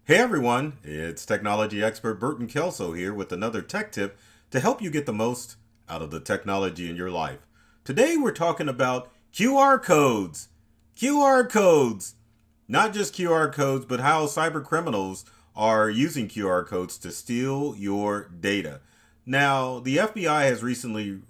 Hey everyone, it's technology expert Burton Kelso here with another tech tip to help you get the most out of the technology in your life. Today we're talking about QR codes. QR codes! Not just QR codes, but how cyber criminals are using QR codes to steal your data. Now, the FBI has recently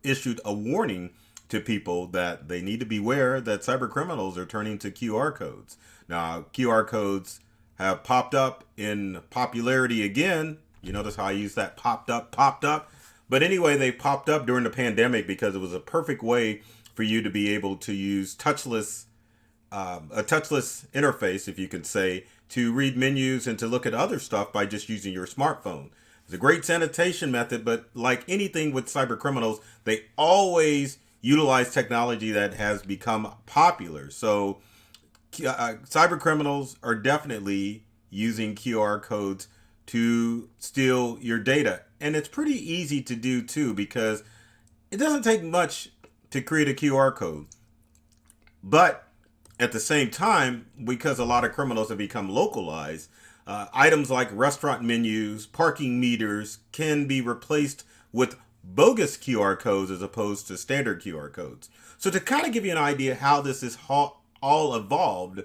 issued a warning to people that they need to beware that cyber criminals are turning to QR codes. Now, QR codes have popped up in popularity again. You notice how I use that popped up, popped up. But anyway, they popped up during the pandemic because it was a perfect way for you to be able to use a touchless interface, if you could say, to read menus and to look at other stuff by just using your smartphone. It's a great sanitation method, but like anything with cyber criminals, they always utilize technology that has become popular. So cyber criminals are definitely using QR codes to steal your data. And it's pretty easy to do too because it doesn't take much to create a QR code. But at the same time, because a lot of criminals have become localized, items like restaurant menus, parking meters can be replaced with bogus QR codes as opposed to standard QR codes. So to kind of give you an idea how this is all evolved,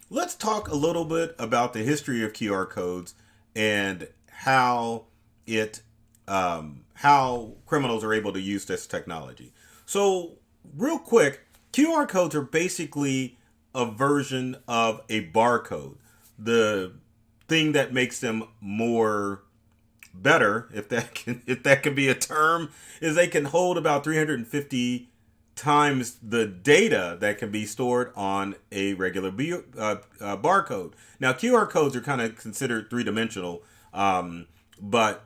let's talk a little bit about the history of QR codes and how criminals are able to use this technology. So, real quick, QR codes are basically a version of a barcode. The thing that makes them more better, if that can be a term, is they can hold about 350 times the data that can be stored on a regular barcode. Now, QR codes are kind of considered three-dimensional, but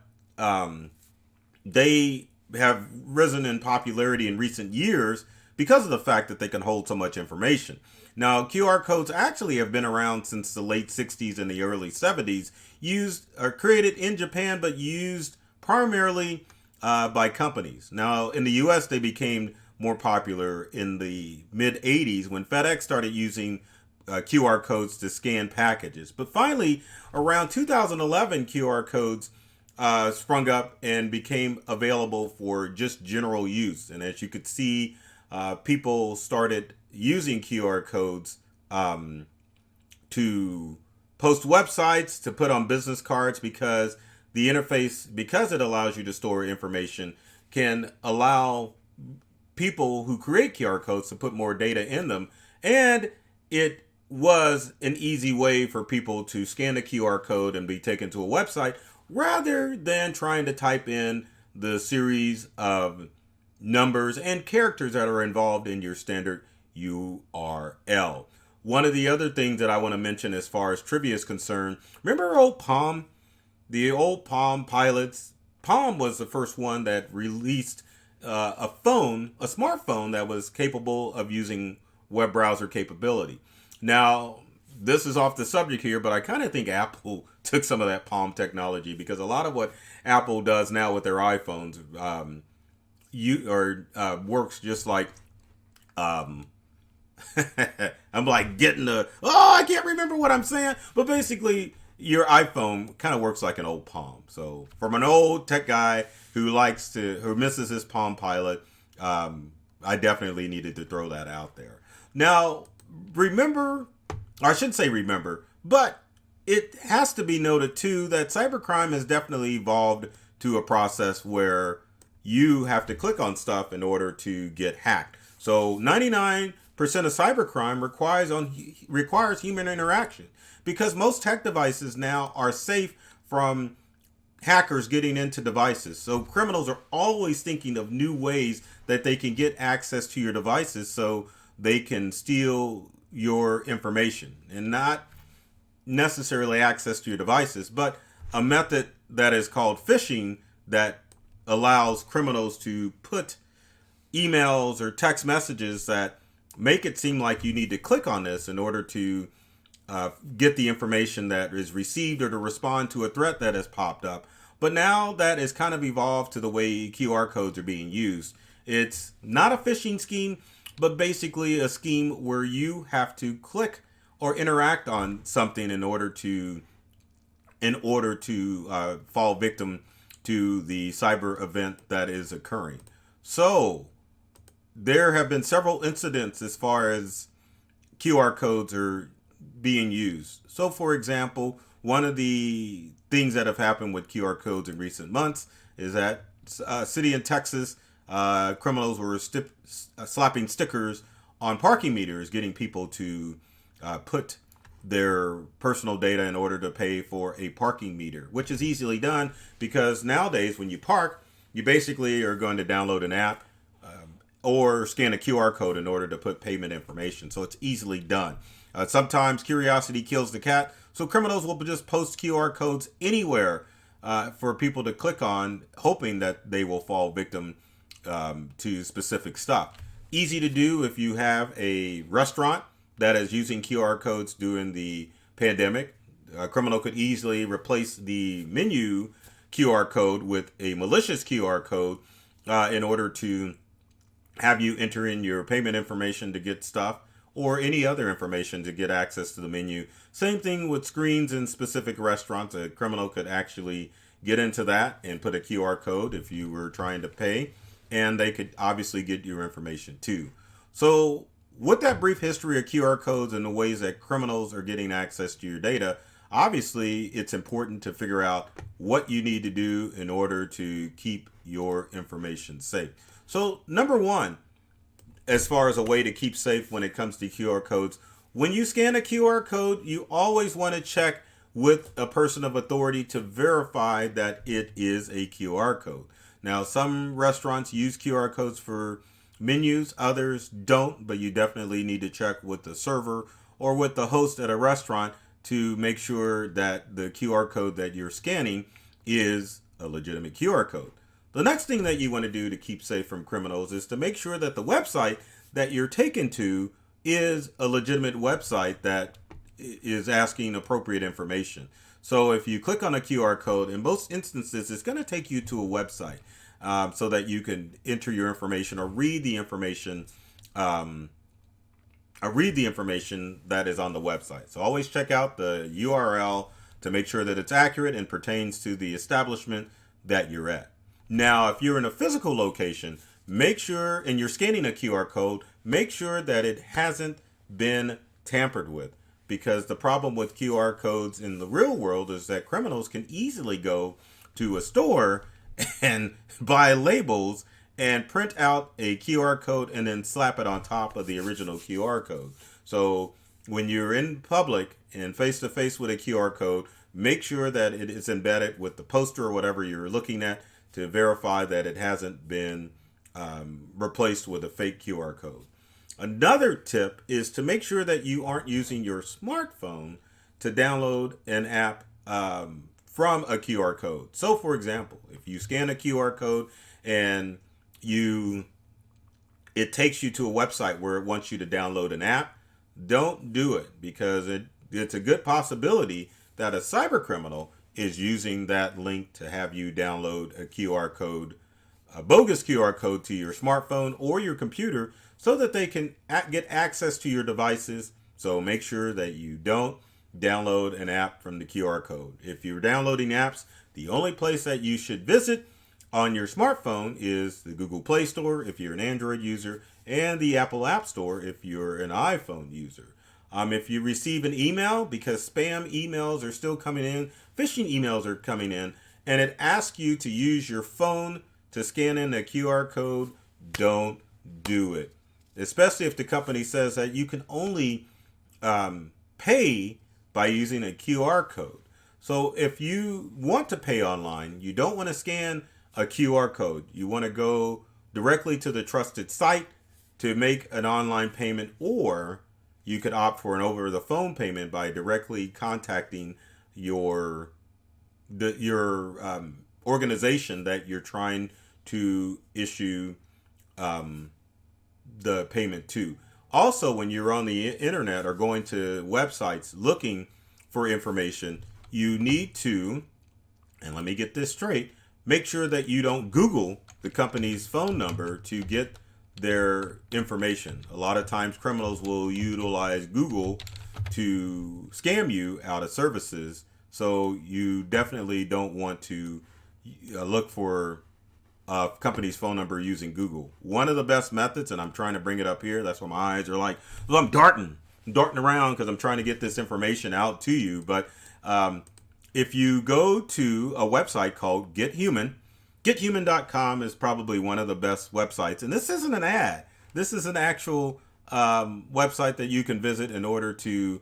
they have risen in popularity in recent years because of the fact that they can hold so much information. Now, QR codes actually have been around since the late 60s and the early 70s, used or created in Japan, but used primarily by companies. Now, in the US, they became more popular in the mid 80s when FedEx started using QR codes to scan packages. But finally, around 2011, QR codes sprung up and became available for just general use. And as you could see, people started using QR codes to post websites, to put on business cards, because the interface, because it allows you to store information, can allow people who create QR codes to put more data in them. And it was an easy way for people to scan the QR code and be taken to a website rather than trying to type in the series of numbers and characters that are involved in your standard URL. One of the other things that I want to mention as far as trivia is concerned, remember old Palm? The old Palm pilots? Palm was the first one that released a smartphone that was capable of using web browser capability. Now, this is off the subject here, but I kind of think Apple took some of that Palm technology, because a lot of what Apple does now with their iPhones works just like I'm like getting I can't remember what I'm saying, but basically your iPhone kind of works like an old Palm. So from an old tech guy who misses his Palm Pilot, I definitely needed to throw that out there. Now, remember, or I shouldn't say remember, but it has to be noted too that cybercrime has definitely evolved to a process where you have to click on stuff in order to get hacked. So 99% of cybercrime requires human interaction, because most tech devices now are safe from hackers getting into devices. So criminals are always thinking of new ways that they can get access to your devices so they can steal your information, and not necessarily access to your devices, but a method that is called phishing that allows criminals to put emails or text messages that make it seem like you need to click on this in order to get the information that is received or to respond to a threat that has popped up. But now that has kind of evolved to the way QR codes are being used. It's not a phishing scheme, but basically a scheme where you have to click or interact on something in order to in order to fall victim to the cyber event that is occurring. So there have been several incidents as far as QR codes are being used. So, for example, one of the things that have happened with QR codes in recent months is that a city in Texas, criminals were slapping stickers on parking meters, getting people to put their personal data in order to pay for a parking meter, which is easily done because nowadays when you park, you basically are going to download an app or scan a QR code in order to put payment information. So it's easily done. Sometimes curiosity kills the cat, so criminals will just post QR codes anywhere for people to click on, hoping that they will fall victim to specific stuff. Easy to do if you have a restaurant that is using QR codes during the pandemic. A criminal could easily replace the menu QR code with a malicious QR code in order to have you enter in your payment information to get stuff or any other information to get access to the menu. Same thing with screens in specific restaurants. A criminal could actually get into that and put a QR code if you were trying to pay, and they could obviously get your information too. So with that brief history of QR codes and the ways that criminals are getting access to your data, obviously it's important to figure out what you need to do in order to keep your information safe. So number one, as far as a way to keep safe when it comes to QR codes, when you scan a QR code, you always want to check with a person of authority to verify that it is a QR code. Now, some restaurants use QR codes for menus, others don't, but you definitely need to check with the server or with the host at a restaurant to make sure that the QR code that you're scanning is a legitimate QR code. The next thing that you want to do to keep safe from criminals is to make sure that the website that you're taken to is a legitimate website that is asking appropriate information. So if you click on a QR code, in most instances, it's going to take you to a website so that you can enter your information or read the information that is on the website. So always check out the URL to make sure that it's accurate and pertains to the establishment that you're at. Now, if you're in a physical location, make sure, and you're scanning a QR code, make sure that it hasn't been tampered with. Because the problem with QR codes in the real world is that criminals can easily go to a store and buy labels and print out a QR code and then slap it on top of the original QR code. So when you're in public and face to face with a QR code, make sure that it is embedded with the poster or whatever you're looking at to verify that it hasn't been replaced with a fake QR code. Another tip is to make sure that you aren't using your smartphone to download an app from a QR code. So for example, if you scan a QR code and it takes you to a website where it wants you to download an app, don't do it, because it's a good possibility that a cyber criminal is using that link to have you download a QR code, a bogus QR code to your smartphone or your computer so that they can get access to your devices. So make sure that you don't download an app from the QR code. If you're downloading apps, the only place that you should visit on your smartphone is the Google Play Store if you're an Android user, and the Apple App Store if you're an iPhone user. If you receive an email, because spam emails are still coming in, phishing emails are coming in, and it asks you to use your phone to scan in a QR code, don't do it. Especially if the company says that you can only pay by using a QR code. So if you want to pay online, you don't want to scan a QR code. You want to go directly to the trusted site to make an online payment, or you could opt for an over-the-phone payment by directly contacting your organization that you're trying to issue the payment to. Also, when you're on the internet or going to websites looking for information, you need to, and let me get this straight, make sure that you don't Google the company's phone number to get their information. A lot of times criminals will utilize Google to scam you out of services. So you definitely don't want to look for company's phone number using Google. One of the best methods, and I'm trying to bring it up here. That's why my eyes are like, well, I'm darting around because I'm trying to get this information out to you. But if you go to a website called Get Human, gethuman.com is probably one of the best websites. And this isn't an ad. This is an actual website that you can visit in order to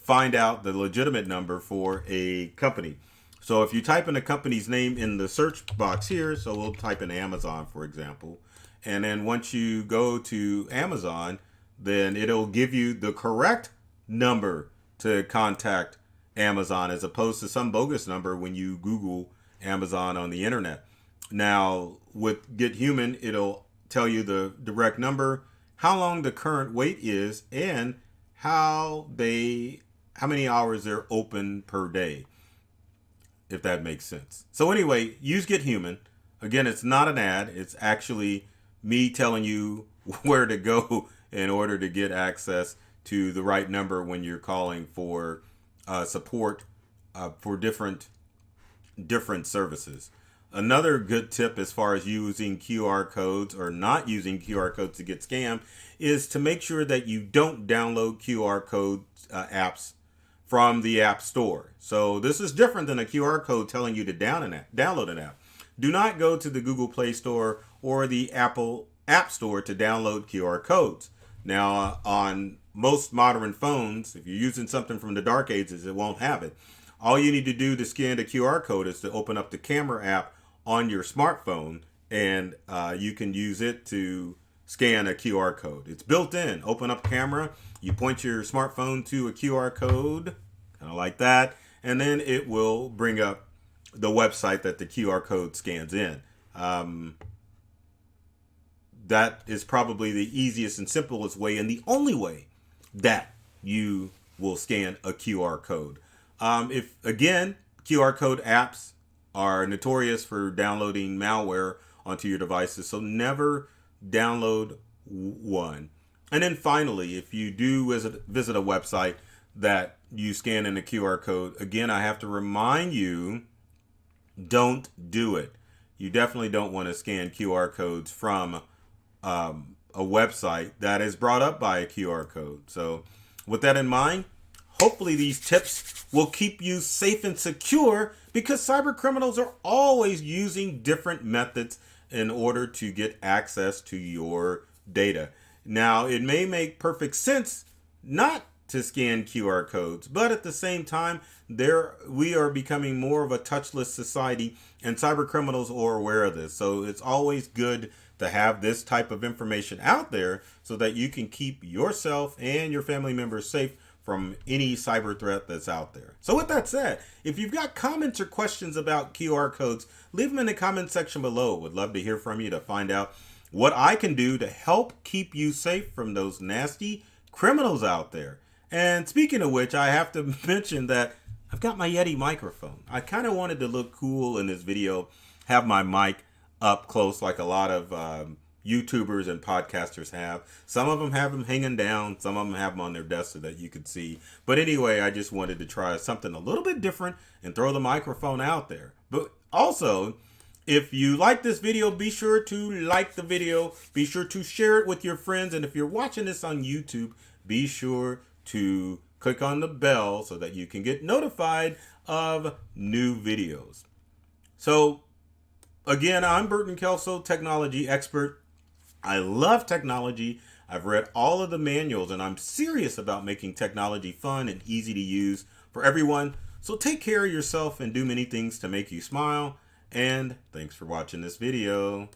find out the legitimate number for a company. So if you type in a company's name in the search box here, so we'll type in Amazon, for example, and then once you go to Amazon, then it'll give you the correct number to contact Amazon as opposed to some bogus number when you Google Amazon on the internet. Now, with Get Human, it'll tell you the direct number, how long the current wait is, and how many hours they're open per day, if that makes sense. So anyway, use Get Human. Again, it's not an ad. It's actually me telling you where to go in order to get access to the right number when you're calling for support for different services. Another good tip as far as using QR codes or not using QR codes to get scammed is to make sure that you don't download QR code apps from the App Store. So this is different than a QR code telling you to download an app. Do not go to the Google Play Store or the Apple App Store to download QR codes. Now, on most modern phones, if you're using something from the dark ages, it won't have it. All you need to do to scan the QR code is to open up the camera app on your smartphone, and you can use it to scan a QR code. It's built in. Open up camera, you point your smartphone to a QR code, kind of like that, and then it will bring up the website that the QR code scans in. That is probably the easiest and simplest way, and the only way that you will scan a QR code. If again, QR code apps are notorious for downloading malware onto your devices, so never download one. And then finally, if you do visit a website that you scan in a QR code, again, I have to remind you, don't do it. You definitely don't want to scan QR codes from a website that is brought up by a QR code. So with that in mind, hopefully these tips will keep you safe and secure, because cyber criminals are always using different methods in order to get access to your data. Now, it may make perfect sense not to scan QR codes, but at the same time, we are becoming more of a touchless society, and cyber criminals are aware of this. So it's always good to have this type of information out there so that you can keep yourself and your family members safe from any cyber threat that's out there. So with that said, if you've got comments or questions about QR codes, leave them in the comment section below. Would love to hear from you to find out what I can do to help keep you safe from those nasty criminals out there. And speaking of which, I have to mention that I've got my Yeti microphone. I kind of wanted to look cool in this video, have my mic up close like a lot of YouTubers and podcasters have. Some of them have them hanging down. Some of them have them on their desk so that you could see. But anyway, I just wanted to try something a little bit different and throw the microphone out there. But also, if you like this video, be sure to like the video. Be sure to share it with your friends. And if you're watching this on YouTube, be sure to click on the bell so that you can get notified of new videos. So again, I'm Burton Kelso, technology expert. I love technology. I've read all of the manuals, and I'm serious about making technology fun and easy to use for everyone. So take care of yourself and do many things to make you smile. And thanks for watching this video.